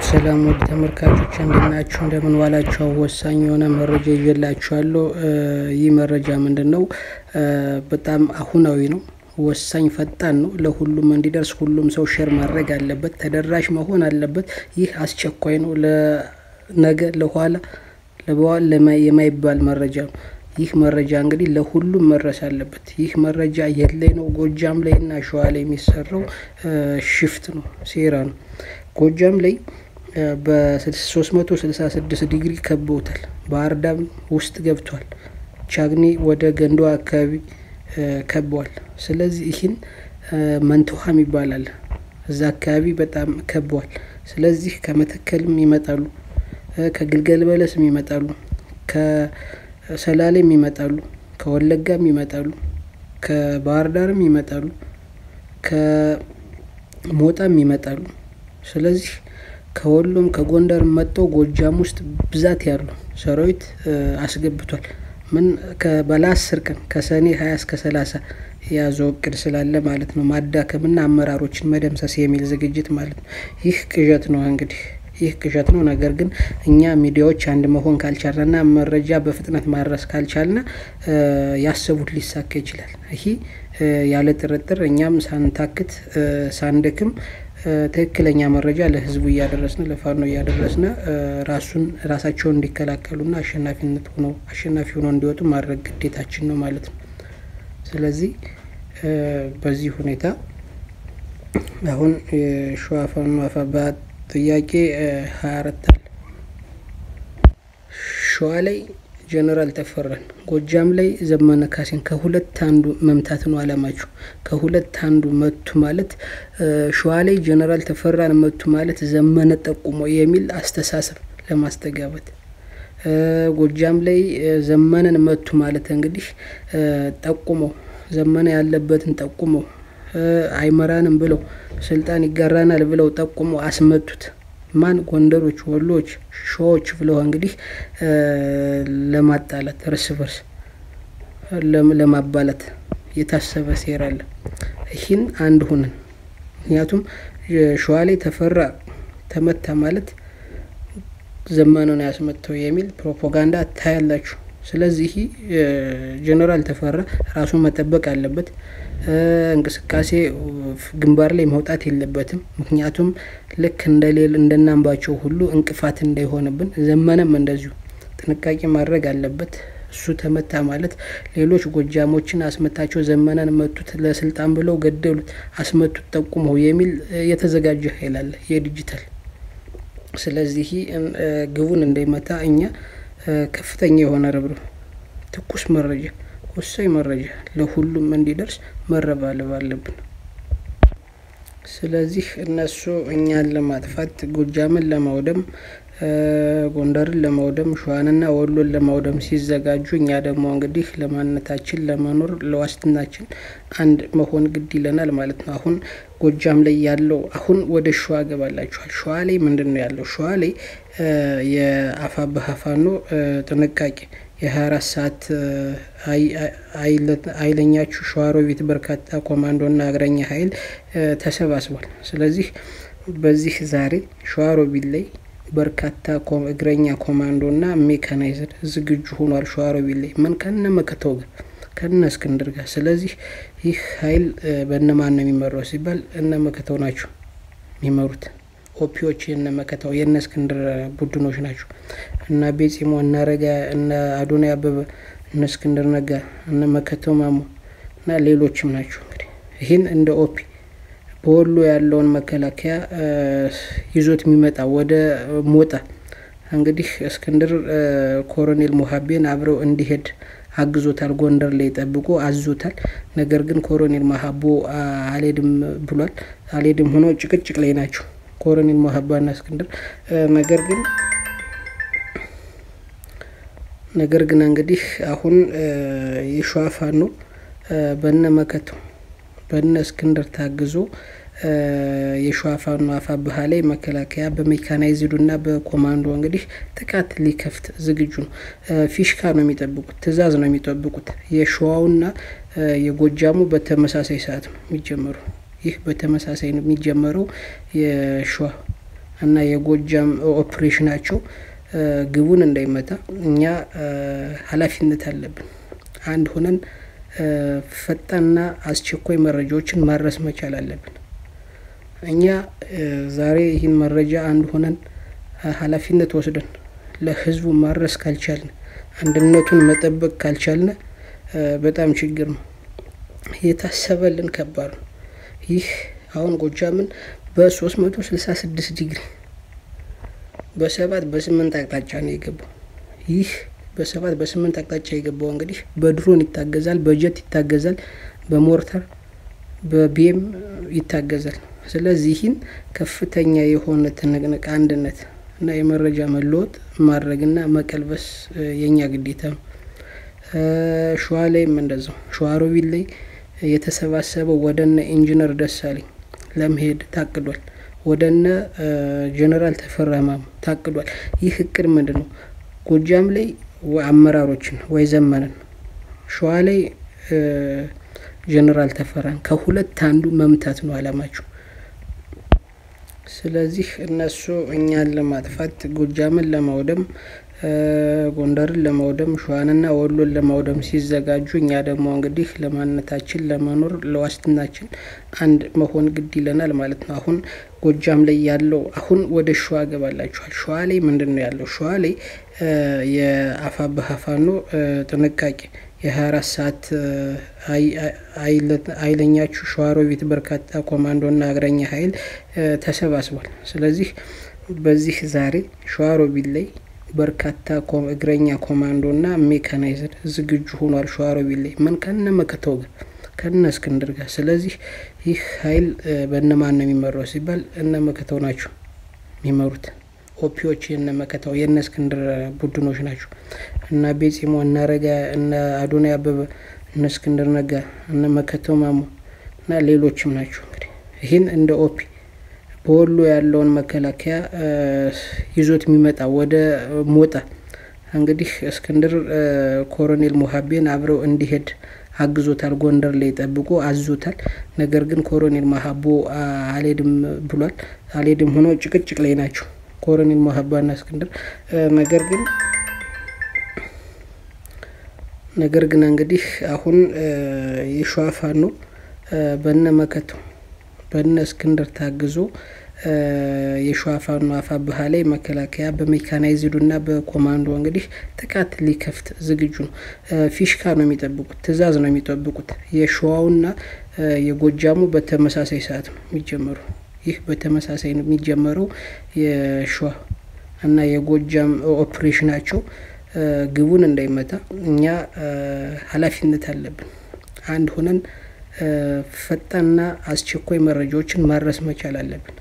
ሰላም ወደ ተመልካቾች እንደናችሁ እንደምን ዋላችሁ ወሳኝ የሆነ መረጃ ይዤላችኋለሁ። ይህ መረጃ ምንድነው? በጣም አሁናዊ ነው፣ ወሳኝ ፈጣን ነው። ለሁሉም እንዲደርስ ሁሉም ሰው ሼር ማድረግ አለበት፣ ተደራሽ መሆን አለበት። ይህ አስቸኳይ ነው፣ ለነገ ለኋላ የማይባል መረጃ ነው። ይህ መረጃ እንግዲህ ለሁሉም መድረስ አለበት። ይህ መረጃ የለይ ነው ጎጃም ላይና ሸዋ ላይ የሚሰራው ሽፍት ነው፣ ሴራ ነው። ጎጃም ላይ በ366 ዲግሪ ከበውታል። ባህር ዳር ውስጥ ገብቷል። ቻግኒ ወደ ገንዶ አካባቢ ከበዋል። ስለዚህ ይህን መንቶሃም ይባላል፣ እዛ አካባቢ በጣም ከበዋል። ስለዚህ ከመተከልም ይመጣሉ፣ ከግልገል በለስም ይመጣሉ፣ ከሰላሌም ይመጣሉ፣ ከወለጋም ይመጣሉ፣ ከባህር ዳርም ይመጣሉ፣ ከሞጣም ይመጣሉ። ስለዚህ ከወሎም ከጎንደር መጥተው ጎጃም ውስጥ ብዛት ያሉ ሰራዊት አስገብቷል። ምን ከበላ10 ቀን ከሰኔ 20 እስከ 30 ያዘው እቅድ ስላለ ማለት ነው፣ ማዳከምና አመራሮችን መደምሰስ የሚል ዝግጅት ማለት ነው። ይህ ቅዠት ነው እንግዲህ ይህ ቅዠት ነው። ነገር ግን እኛ ሚዲያዎች አንድ መሆን ካልቻለና መረጃ በፍጥነት ማድረስ ካልቻልና ያሰቡት ሊሳካ ይችላል። ይሄ ያለ ጥርጥር እኛም ሳንታክት ሳንደክም ትክክለኛ መረጃ ለህዝቡ እያደረስን ለፋኖ እያደረስን ራሳቸውን እንዲከላከሉና አሸናፊ ሆነው እንዲወጡ ማድረግ ግዴታችን ነው ማለት ነው። ስለዚህ በዚህ ሁኔታ አሁን የሸዋ ፋኖ አፋብኃ ጥያቄ 24 አለ። ሸዋ ላይ ጀነራል ተፈራን፣ ጎጃም ላይ ዘመነ ካሴን ከሁለት አንዱ መምታት ነው አላማቸው። ከሁለት አንዱ መቱ ማለት ሸዋ ላይ ጀነራል ተፈራን መቱ ማለት ዘመነ ጠቁሞ የሚል አስተሳሰብ ለማስተጋባት፣ ጎጃም ላይ ዘመነን መቱ ማለት እንግዲህ ጠቁሞ ዘመነ ያለበትን ጠቁሞ አይመራንም ብለው ስልጣን ይጋራናል ብለው ጠቁሞ አስመቱት። ማን? ጎንደሮች፣ ወሎች፣ ሸዎች ብለው እንግዲህ ለማጣላት እርስ በርስ ለማባላት የታሰበ ሴራ አለ። ይህን አንድ ሆነን ምክንያቱም ሸዋ ላይ ተፈራ ተመታ ማለት ዘመነን ያስመተው የሚል ፕሮፓጋንዳ ታያላችሁ። ስለዚህ ጀነራል ተፈራ ራሱን መጠበቅ አለበት። እንቅስቃሴ ግንባር ላይ መውጣት የለበትም። ምክንያቱም ልክ እንደናምባቸው ሁሉ እንቅፋት እንዳይሆንብን ዘመነም እንደዚሁ ጥንቃቄ ማድረግ አለበት። እሱ ተመታ ማለት ሌሎች ጎጃሞችን አስመታቸው ዘመነን መቱት ለስልጣን ብለው ገደሉት አስመቱት ጠቁመው የሚል የተዘጋጀ ኃይል አለ የዲጂታል። ስለዚህ ግቡን እንዳይመታ እኛ ከፍተኛ የሆነ ርብርብ ትኩስ መረጃ ወሳኝ መረጃ ለሁሉም እንዲደርስ መረባረብ አለብን። ስለዚህ እነሱ እኛን ለማጥፋት ጎጃምን ለማውደም ጎንደርን ለማውደም ሸዋንና ወሎን ለማውደም ሲዘጋጁ እኛ ደግሞ እንግዲህ ለማንነታችን ለመኖር ለዋስትናችን አንድ መሆን ግድ ይለናል ማለት ነው። አሁን ጎጃም ላይ ያለው አሁን ወደ ሸዋ ገባላችኋል። ሸዋ ላይ ምንድነው ያለው? ሸዋ ላይ የአፋብኃ ፋኖ ጥንቃቄ የ24 ሰዓት ኃይለኛችሁ ሸዋሮቢት በርካታ ኮማንዶና እግረኛ ኃይል ተሰባስቧል። ስለዚህ በዚህ ዛሬ ሸዋሮቢት ላይ በርካታ እግረኛ ኮማንዶና ሜካናይዝድ ዝግጁ ሆኗል። ሸዋሮቢት ላይ ምን ከነመከተው ጋር ከነ እስክንድር ጋር። ስለዚህ ይህ ኃይል በእነማን ነው የሚመራው ሲባል እነመከተው ናቸው የሚመሩት። ኦፒዎች የነመከተው የነ እስክንድር ቡድኖች ናቸው። እና ቤጺሞ እና ረጋ እና አዶናይ አበበ እነ እስክንድር ነጋ እነ መከተው ማሞ እና ሌሎችም ናቸው። እንግዲህ ይሄን እንደ ኦፒ በወሎ ያለውን መከላከያ ይዞት የሚመጣ ወደ ሞጣ እንግዲህ እስክንድር ኮሎኔል ሙሐቤን አብረው እንዲሄድ አግዞታል። ጎንደር ላይ ጠብቆ አዞታል። ነገር ግን ኮሎኔል ሙሐቦ አልሄድም ብሏል። አልሄድም ሆኖ ጭቅጭቅ ላይ ናቸው ኮሎኔል ሙሐባና እስክንድር። ነገር ግን እንግዲህ አሁን የሸዋ ፋኖ በነመከተው በነ እስክንድር ታግዞ የሸዋ ፋኖ አፋብኃ ላይ መከላከያ በሜካናይዝዱና በኮማንዶ እንግዲህ ጥቃት ሊከፍት ዝግጁ ነው። ፊሽካ ነው የሚጠብቁት፣ ትዕዛዝ ነው የሚጠብቁት። የሸዋውና የጎጃሙ በተመሳሳይ ሰዓት ነው የሚጀምሩ። ይህ በተመሳሳይ ነው የሚጀመረው። የሸዋ እና የጎጃም ኦፕሬሽናቸው ግቡን እንዳይመታ እኛ ኃላፊነት አለብን። አንድ ሆነን ፈጣንና አስቸኳይ መረጃዎችን ማድረስ መቻል አለብን። እኛ ዛሬ ይህን መረጃ አንድ ሆነን ኃላፊነት ወስደን ለህዝቡ ማድረስ ካልቻልን፣ አንድነቱን መጠበቅ ካልቻልን በጣም ችግር ነው። የታሰበልን ከባድ ነው። ይህ አሁን ጎጃምን በ366 ዲግሪ በ7 በ8 አቅጣጫ ነው የገባው። ይህ በ7 በ8 አቅጣጫ የገባው እንግዲህ በድሮን ይታገዛል፣ በጀት ይታገዛል፣ በሞርተር በቢኤም ይታገዛል። ስለዚህን ከፍተኛ የሆነ ትንቅንቅ አንድነት እና የመረጃ መለወጥ ማድረግና መቀልበስ የኛ ግዴታ ነው። ሸዋ ላይም እንደዛው ሸዋሮቢት ላይ የተሰባሰበው ወደነ ኢንጂነር ደሳለኝ ለመሄድ ታቅዷል። ወደነ ጀነራል ተፈራ ማሞ ታቅዷል። ይህ እቅድ ምንድነው? ጎጃም ላይ አመራሮችን ወይ ዘመነን፣ ሸዋ ላይ ጀነራል ተፈራን ከሁለት አንዱ መምታት ነው አላማቸው። ስለዚህ እነሱ እኛን ለማጥፋት ጎጃምን ለማውደም ጎንደርን ለማውደም ሸዋንና ወሎን ለማውደም ሲዘጋጁ እኛ ደግሞ እንግዲህ ለማንነታችን ለመኖር ለዋስትናችን አንድ መሆን ግድ ይለናል ማለት ነው። አሁን ጎጃም ላይ ያለው አሁን ወደ ሸዋ ገባላችኋል። ሸዋ ላይ ምንድነው ያለው? ሸዋ ላይ የአፋብኃ ፋኖ ጥንቃቄ የ24 ሰዓት ኃይለኛችሁ ሸዋሮቢት በርካታ ኮማንዶና እግረኛ ኃይል ተሰባስቧል። ስለዚህ በዚህ ዛሬ ሸዋሮቢት ላይ በርካታ እግረኛ ኮማንዶና ሜካናይዝድ ዝግጁ ሆኗል። ሸዋሮቢት ላይ ምን ከነ መከተው ጋር ከነ እስክንድር ጋር። ስለዚህ ይህ ኃይል በእነማን ነው የሚመራው ሲባል እነ መከተው ናቸው የሚመሩት። ኦፒዎች የነ መከተው የነ እስክንድር ቡድኖች ናቸው። እና ቤጺሞ እና ረጋ እና አዶናይ አበበ እነ እስክንድር ነጋ እነ መከተው ማሞ እና ሌሎችም ናቸው። እንግዲህ ይሄን እንደ ኦፒ በወሎ ያለውን መከላከያ ይዞት የሚመጣ ወደ ሞጣ እንግዲህ እስክንድር ኮሎኔል ሙሀቤን አብረው እንዲሄድ አግዞታል። ጎንደር ላይ ጠብቆ አዝዞታል። ነገር ግን ኮሎኔል ሙሀቦ አልሄድም ብሏል። አልሄድም ሆኖ ጭቅጭቅ ላይ ናቸው ኮሎኔል ሙሀባና እስክንድር። ነገር ግን እንግዲህ አሁን የሸዋ ፋኖ በነ መከተው በነ እስክንድር ታግዞ የሸዋ ፋኖ አፋብኃ ላይ መከላከያ በሜካናይዝዱና በኮማንዶ እንግዲህ ጥቃት ሊከፍት ዝግጁ ነው። ፊሽካ ነው የሚጠብቁት፣ ትዕዛዝ ነው የሚጠብቁት። የሸዋውና የጎጃሙ በተመሳሳይ ሰዓት ነው የሚጀመረው። ይህ በተመሳሳይ ነው የሚጀመረው። የሸዋ እና የጎጃም ኦፕሬሽናቸው ግቡን እንዳይመታ እኛ ኃላፊነት አለብን። አንድ ሆነን ፈጣንና አስቸኳይ መረጃዎችን ማድረስ መቻል አለብን።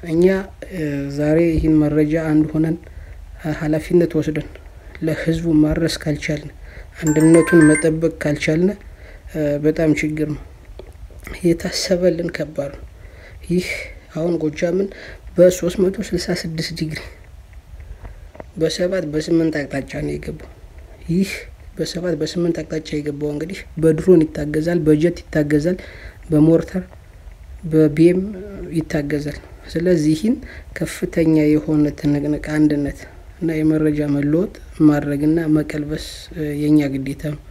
እኛ ዛሬ ይህን መረጃ አንድ ሆነን ኃላፊነት ወስደን ለህዝቡ ማድረስ ካልቻልን፣ አንድነቱን መጠበቅ ካልቻልን በጣም ችግር ነው። የታሰበልን ከባድ ነው። ይህ አሁን ጎጃምን በ366 ዲግሪ በ7 በ8 አቅጣጫ ነው የገባው። ይህ በ7 በ8 አቅጣጫ የገባው እንግዲህ በድሮን ይታገዛል፣ በጀት ይታገዛል፣ በሞርተር በቢኤም ይታገዛል። ስለዚህን ከፍተኛ የሆነ ትንቅንቅ አንድነት እና የመረጃ መለወጥ ማድረግና መቀልበስ የኛ ግዴታ ነው።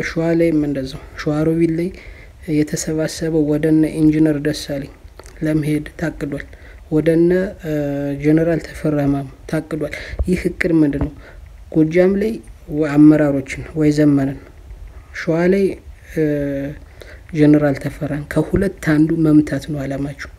ሸዋ ላይም እንደዛው ሸዋሮቢት ላይ የተሰባሰበው ወደነ ኢንጂነር ደሳለኝ ለመሄድ ታቅዷል። ወደነ ጀነራል ተፈራ ማሞ ታቅዷል። ይህ እቅድ ምንድነው? ጎጃም ላይ አመራሮችን ወይ ዘመነን፣ ሸዋ ላይ ጀነራል ተፈራን ከሁለት አንዱ መምታት ነው አላማቸው።